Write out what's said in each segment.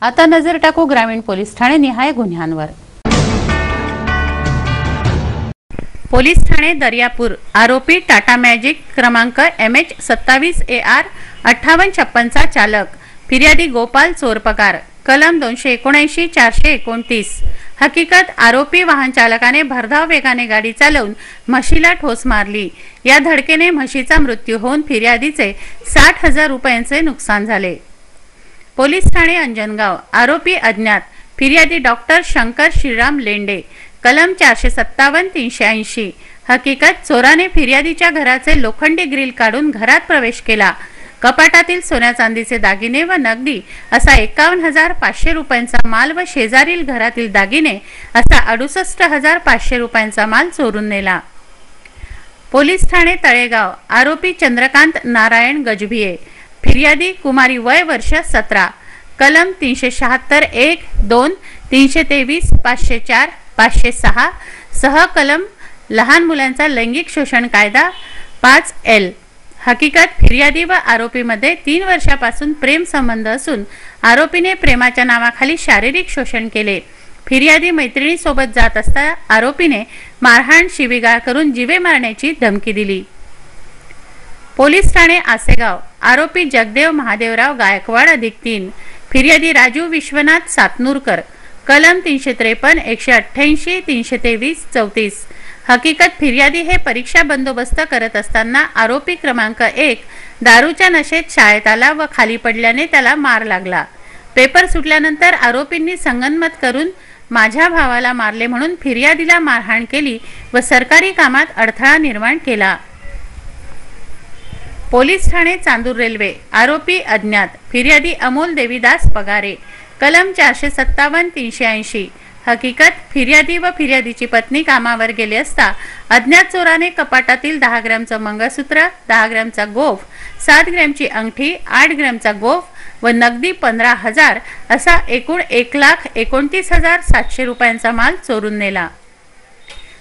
आता नजर टाकू ग्रामीण पोलीस ठाणे निहाय गुन्ह्यांवर। पोलीस ठाणे दर्यापूर आरोपी टाटा मॅजिक क्रमांक MH27AR 5856 चा चालक, फिर्यादी गोपाल चोरपगार, कलम 279 429। हकीकत, आरोपी वाहन चालकाने भरधाव वेगाने गाडी चालवून म्हशीला ठोस मारली। या धडकेने म्हशीचा मृत्यू होऊन फिर्यादीचे 60,000 रुपयांचे नुकसान झाले। पोलीस ठाणे अंजनगाव आरोपी अज्ञात, फिर्यादी डॉक्टर शंकर श्रीराम लेंडे, कलम 457 380। हकीकत, चोराने फिर्यादीच्या घराचे लोखंडी ग्रिल काढून घरात प्रवेश केला। कपाटातील सोन्या चांदीचे दागिने व नगदी असा 51,500 रुपयांचा माल व शेजारील घरातील दागिने असा 68,500 रुपयांचा माल चोरून नेला। पोलीस ठाणे तळेगाव आरोपी चंद्रकांत नारायण गजभिये, फिर्यादी कुमारी वय वर्ष 17, कलम 376 1 2 323 504 506 सह कलम लहान मुलांचा लैंगिक शोषण कायदा 5L। हकीकत, फिर्यादी व आरोपीमध्ये 3 वर्षापासून प्रेम संबंध असून आरोपीने प्रेमाच्या नावाखाली शारीरिक शोषण केले। फिर्यादी मैत्रिणीसोबत जात असता आरोपीने मारहाण शिवीगाळ करून जीवे मारण्याची धमकी दिली। पोलीस ठाणे आसेगाव आरोपी जगदेव महादेवराव गायकवाड अधिक 3, फिर्यादी राजू विश्वनाथ सातनूरकर, कलम 353 188 323 34। हकीकत, फिर्यादी हे परीक्षा बंदोबस्त करत असताना आरोपी क्रमांक 1 दारूच्या नशेत शाळेत आला व खाली पडल्याने त्याला मार लागला। पेपर सुटल्यानंतर आरोपींनी संगनमत करून माझ्या भावाला मारले म्हणून फिर्यादीला मारहाण केली व सरकारी कामात अडथळा निर्माण केला। पोलीस ठाणे चांदूर रेल्वे आरोपी अज्ञात, फिर्यादी अमोल देवीदास पगारे, कलम 457 380। हकीकत, फिर्यादी व फिर्यादीची पत्नी कामावर गेले असता अज्ञात चोराने कपाटातील 10 ग्रॅमचं मंगळसूत्र, 10 ग्रॅमचा गोफ, 7 ग्रॅमची अंगठी, 8 ग्रॅमचा गोफ व नगदी 15,000 असा एकूण 1,29,700 रुपयांचा माल चोरून नेला।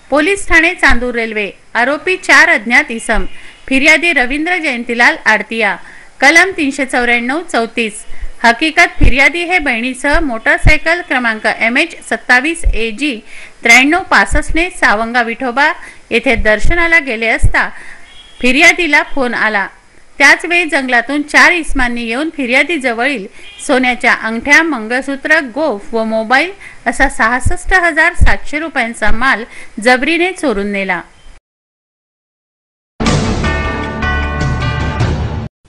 पोलीस ठाणे चांदूर रेल्वे आरोपी 4 अज्ञात इसम, फिर्यादी रवींद्र जयंतीलाल आडतिया, कलम 394 34। हकीकत, फिर्यादी हे बहिणीसह मोटरसायकल क्रमांक MH27AG 9365 ने सावंगा विठोबा येथे दर्शनाला गेले असता फिर्यादीला फोन आला। त्याच वेळी जंगलातून 4 इसमांनी येऊन फिर्यादी जवळील सोन्याच्या अंगठ्या, मंगळसूत्र, गोफ व मोबाईल असा 66,700 रुपयांचा माल जबरीने चोरून नेला।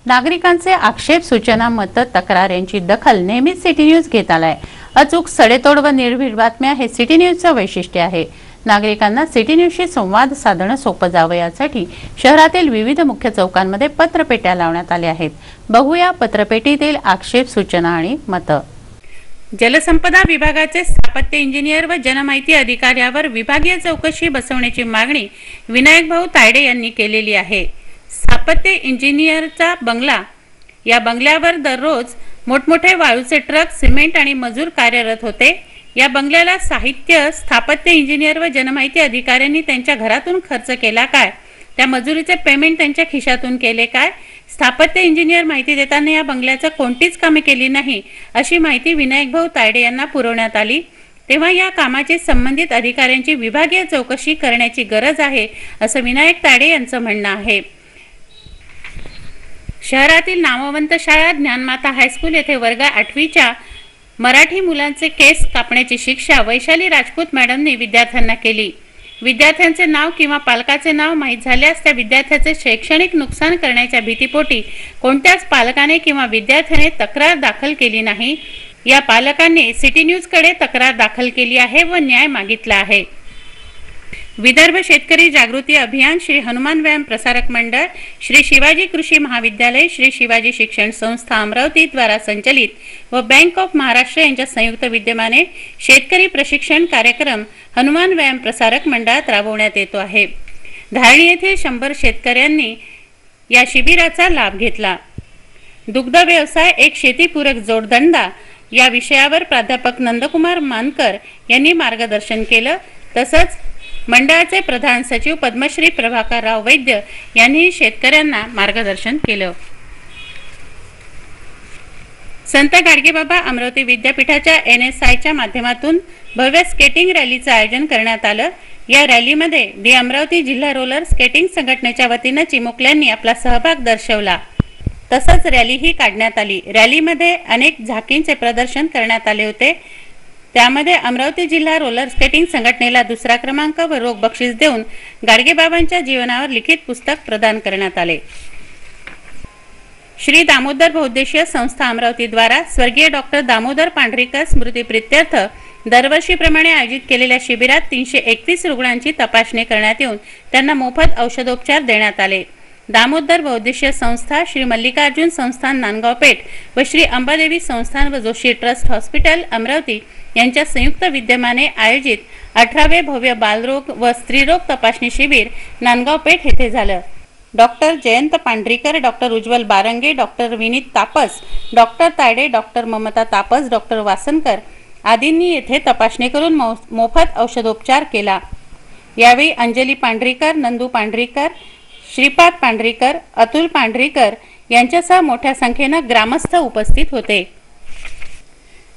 नागरिकांचे आक्षेप, सूचना, मत, तक्रार यांची दखल नेहमीच सिटी न्यूज घेत आलाय। अचूक, सडेतोड व निर्भीड बातम्या हे सिटी न्यूजचं वैशिष्ट्य आहे। नागरिकांना सिटी न्यूजशी संवाद साधणं सोपं जावं यासाठी शहरातील विविध मुख्य चौकांमध्ये पत्रपेट्या लावण्यात आल्या आहेत। बघूया पत्रपेटीतील आक्षेप, सूचना आणि मतं। जलसंपदा विभागाचे स्थापत्य इंजिनियर व जनमाहिती अधिकाऱ्यावर विभागीय चौकशी बसवण्याची मागणी विनायक भाऊ तायडे यांनी केलेली आहे। स्थापत्य इंजिनियरचा बंगला, या बंगल्यावर दररोज मोठमोठे वाळूचे ट्रक, सिमेंट आणि मजूर कार्यरत होते। या बंगल्याला साहित्य स्थापत्य इंजिनियर व जनमाहिती अधिकाऱ्यांनी त्यांच्या घरातून खर्च केला काय? त्या मजुरीचे पेमेंट त्यांच्या खिशातून केले काय? स्थापत्य इंजिनियर माहिती देताना या बंगल्याचं कोणतीच कामे केली नाही अशी माहिती विनायक भाऊ तायडे यांना पुरवण्यात आली। तेव्हा या कामाची संबंधित अधिकाऱ्यांची विभागीय चौकशी करण्याची गरज आहे असं विनायक तायडे यांचं म्हणणं आहे। शहरातील नामवंत शाळा ज्ञानमाता हायस्कूल येथे वर्ग 8वीच्या मराठी मुलांचे केस कापण्याची शिक्षा वैशाली राजपूत मॅडमने विद्यार्थ्यांना केली। विद्यार्थ्यांचे नाव किंवा पालकाचे नाव माहीत झाल्यास त्या विद्यार्थ्याचे शैक्षणिक नुकसान करण्याच्या भीतीपोटी कोणत्याच पालकाने किंवा विद्यार्थ्याने तक्रार दाखल केली नाही। या पालकांनी सिटी न्यूजकडे तक्रार दाखल केली आहे व न्याय मागितला आहे। विदर्भ शेतकरी जागृती अभियान, श्री हनुमान व्यायाम प्रसारक मंडळ, श्री शिवाजी कृषी महाविद्यालय, श्री शिवाजी शिक्षण संस्था अमरावती द्वारा संचलित व बँक ऑफ महाराष्ट्र यांच्या संयुक्त विद्यमाने शेतकरी प्रशिक्षण कार्यक्रम हनुमान व्यायाम प्रसारक मंडळात राबवण्यात येतो आहे। धारणी येथील 100 शेतकऱ्यांनी या शिबिराचा लाभ घेतला। दुग्ध व्यवसाय एक शेतीपूरक जोडधंदा या विषयावर प्राध्यापक नंदकुमार मानकर यांनी मार्गदर्शन केलं। तसंच मंडळाचे प्रधान सचिव पद्मश्री प्रभाकरराव वैद्य यांनी शेतकऱ्यांना मार्गदर्शन केलं। संत गाडगेबाबा अमरावती विद्यापीठाच्या NSIच्या माध्यमातून भव्य स्केटिंग रॅलीचं आयोजन करण्यात आलं। या रॅलीमध्ये दी अमरावती जिल्हा रोलर स्केटिंग संघटनेच्या वतीने चिमुकल्यांनी आपला सहभाग दर्शवला। तसंच रॅलीही काढण्यात आली। रॅलीमध्ये अनेक झाकींचे प्रदर्शन करण्यात आले होते। त्यामध्ये अमरावती जिल्हा रोलर स्केटिंग संघटनेला दुसरा क्रमांक व रोख बक्षीस देऊन गाडगेबाबांच्या जीवनावर लिखित पुस्तक प्रदान करण्यात आले। श्री दामोदर बहुउद्देशीय संस्था अमरावती द्वारा स्वर्गीय डॉक्टर दामोदर पांढरीकर स्मृती प्रित्यर्थ दरवर्षीप्रमाणे आयोजित केलेल्या शिबिरात 321 रुग्णांची तपासणी करण्यात येऊन त्यांना मोफत औषधोपचार देण्यात आले। दामोदर बहुउद्देशीय संस्था, श्री मल्लिकार्जुन संस्थान नांदगाव पेठ व श्री अंबादेवी संस्थान व जोशी ट्रस्ट हॉस्पिटल अमरावती यांच्या संयुक्त विद्यमाने आयोजित 18वे भव्य बालरोग व स्त्रीरोग तपासणी शिबिर नांदगाव पेठ येथे झालं। डॉक्टर जयंत पांढरीकर, डॉक्टर उज्ज्वल बारंगे, डॉक्टर विनीत तापस, डॉक्टर तायडे, डॉक्टर ममता तापस, डॉक्टर वासनकर आदींनी येथे तपासणी करून मोफत औषधोपचार केला। यावेळी अंजली पांढरीकर, नंदू पांढरीकर, श्रीपाद पांढरीकर, अतुल पांढरीकर यांच्यासह मोठ्या संख्येने ग्रामस्थ उपस्थित होते।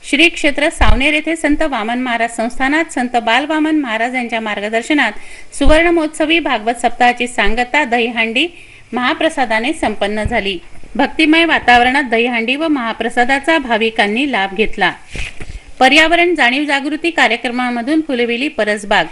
श्री क्षेत्र सावनेर येथे संत वामन महाराज संस्थानात संत बाल वामन महाराज यांच्या मार्गदर्शनात सुवर्ण महोत्सवी भागवत सप्ताहाची सांगता दहीहंडी महाप्रसादाने संपन्न झाली। भक्तिमय वातावरणात दहीहंडी व महाप्रसादाचा भाविकांनी लाभ घेतला। पर्यावरण जाणीव जागृती कार्यक्रमामधून फुलविली परसबाग।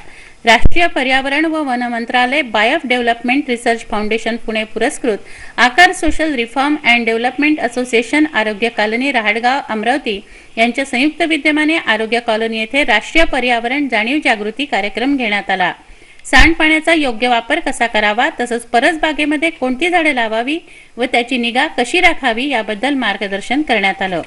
राष्ट्रीय पर्यावरण व वन मंत्रालय, बायोफ डेव्हलपमेंट रिसर्च फाउंडेशन पुणे पुरस्कृत आकार social reform and development association आरोग्य कॉलनी राहडगाव अमरावती यांच्या संयुक्त विद्यमाने आरोग्य कॉलनी येथे राष्ट्रीय पर्यावरण जाणीव जागृती कार्यक्रम घेण्यात आला। सांडपाण्याचा योग्य वापर कसा करावा तसंच परसबागेमध्ये कोणती झाडे लावावी व त्याची निगा कशी राखावी याबद्दल मार्गदर्शन करण्यात आलं।